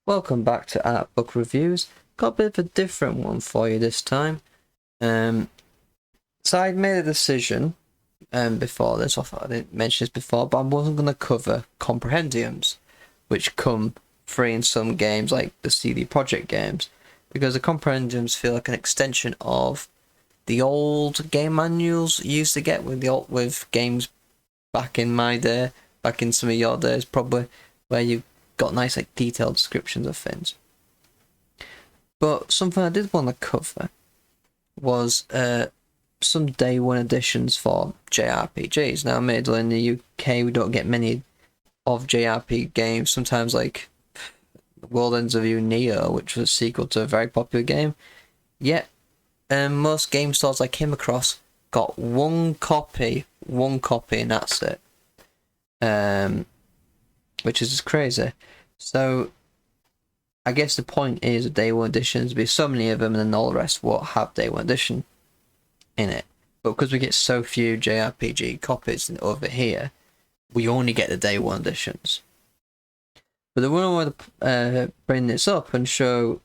Welcome back to Art Book Reviews. Got a bit of a different one for you this time. So I'd made a decision before this, I thought I didn't mention this before, but I wasn't going to cover compendiums, which come free in some games like the CD Projekt games, because the compendiums feel like an extension of the old game manuals you used to get with games back in my day, back in some of your days probably, where you got nice like detailed descriptions of things. But something I did want to cover was some day one editions for JRPGs. Now, admittedly in the UK we don't get many of JRPG games. Sometimes like World Ends of You Neo, which was a sequel to a very popular game. Yet most game stores I came across got one copy, and that's it. Which is just crazy. So I guess the point is of day one editions, there'll be so many of them and then all the rest won't have day one edition in it. But because we get so few JRPG copies over here, we only get the day one editions. But the one I want to bring this up and show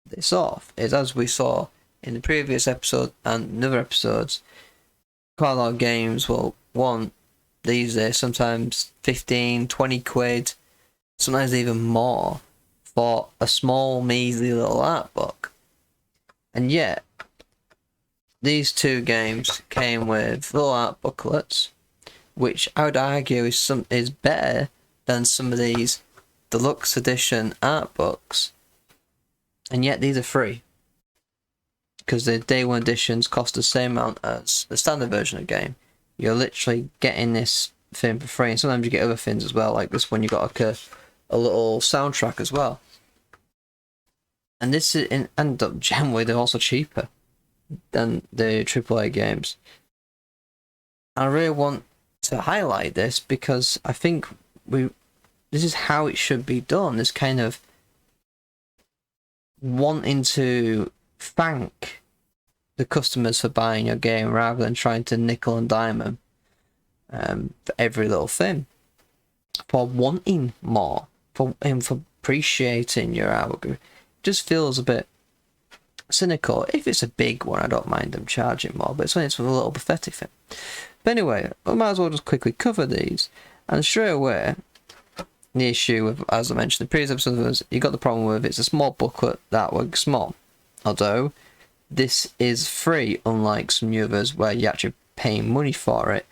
this off is, as we saw in the previous episode and in other episodes, quite a lot of games will want these days sometimes 15, 20 quid, sometimes even more, for a small measly little art book. And yet these two games came with little art booklets, which I would argue is better than some of these deluxe edition art books, and yet these are free because the day one editions cost the same amount as the standard version of the game. You're literally getting this thing for free, and sometimes you get other things as well, like this one you got like a little soundtrack as well. And this is and generally they're also cheaper than the AAA games. I really want to highlight this because I think this is how it should be done. This kind of wanting to thank the customers for buying your game rather than trying to nickel and dime them for every little thing, for wanting more, for appreciating your artwork. It just feels a bit cynical. If it's a big one, I don't mind them charging more, but it's when it's a little pathetic thing. But anyway, I might as well just quickly cover these. And straight away, the issue with, as I mentioned in the previous episode, was you got the problem with it's a small booklet that was small. Although this is free, unlike some new others where you actually pay money for it.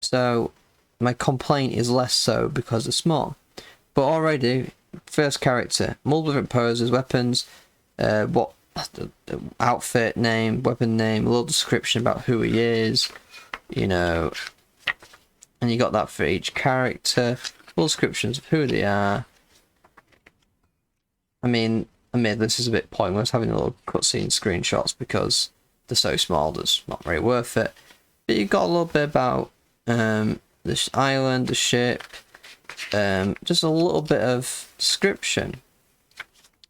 So my complaint is less so because it's small. But already, first character, multiple different poses, weapons, what outfit name, weapon name, a little description about who he is, and you got that for each character, full descriptions of who they are. I mean, this is a bit pointless having a little cutscene screenshots because they're so small, that's not very worth it. But you got a little bit about this island, the ship, just a little bit of description.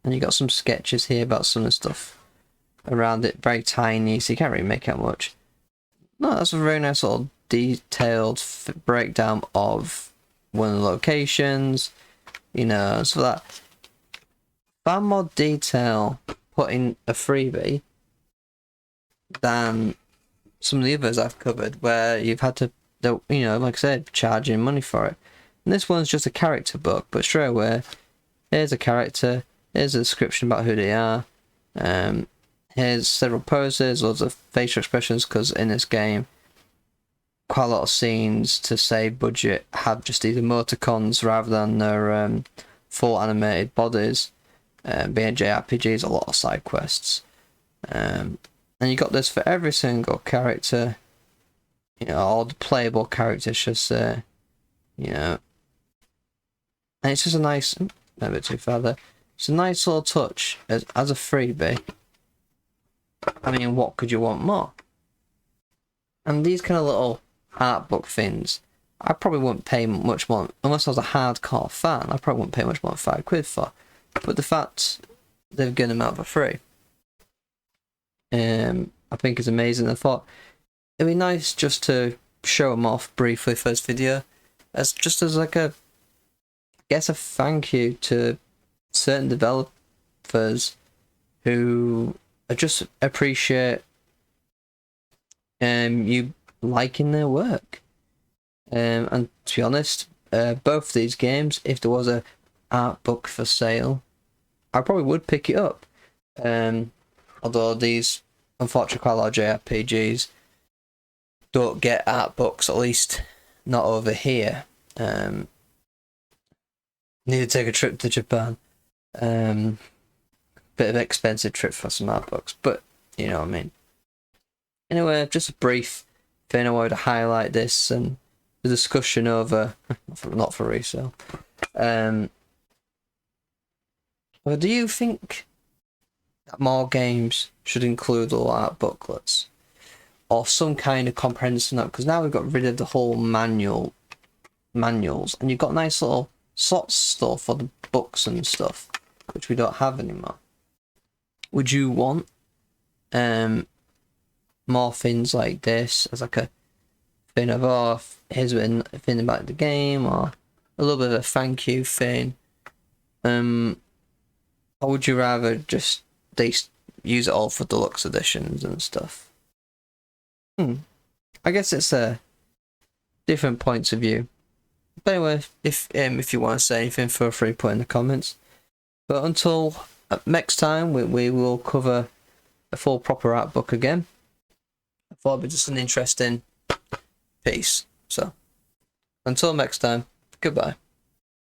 And you got some sketches here about some of the stuff around it, very tiny, so you can't really make out much. No, that's a very nice little detailed breakdown of one of the locations, so that far more detail put in a freebie than some of the others I've covered, where you've had to, like I said, charging money for it. And this one's just a character book, but straight away, here's a character, here's a description about who they are, here's several poses, loads of facial expressions, because in this game, quite a lot of scenes, to save budget, have just these emoticons rather than their full animated bodies. Being JRPGs, a lot of side quests. And you got this for every single character, all the playable characters, should say, and it's just a nice, a bit too far there. It's a nice little touch as a freebie. I mean, what could you want more? And these kind of little art book things, I probably wouldn't pay much more, unless I was a hardcore fan, I probably wouldn't pay much more than £5 for. But the fact they've given them out for free, I think is amazing. I thought it'd be nice just to show them off briefly for this video, as like a thank you to certain developers who just appreciate you liking their work. And to be honest, both these games, if there was a art book for sale, I probably would pick it up. Although these, unfortunately, quite a lot of JRPGs don't get art books, at least not over here. Need to take a trip to Japan. Bit of an expensive trip for some art books, but you know what I mean. Anyway, just a brief thing I wanted to highlight this and the discussion over, not for resale. Well, do you think that more games should include little art booklets or some kind of comprehensive note? Because now we've got rid of the whole manuals, and you've got nice little slots stuff for the books and stuff, which we don't have anymore. Would you want more things like this as like a thing of, oh, here's a thing about the game, or a little bit of a thank you thing? Or would you rather just they use it all for deluxe editions and stuff? I guess it's different points of view. But anyway, if you want to say anything, feel free to put in the comments. But until next time, we will cover a full proper art book again. I thought it'd be just an interesting piece. So, until next time, goodbye.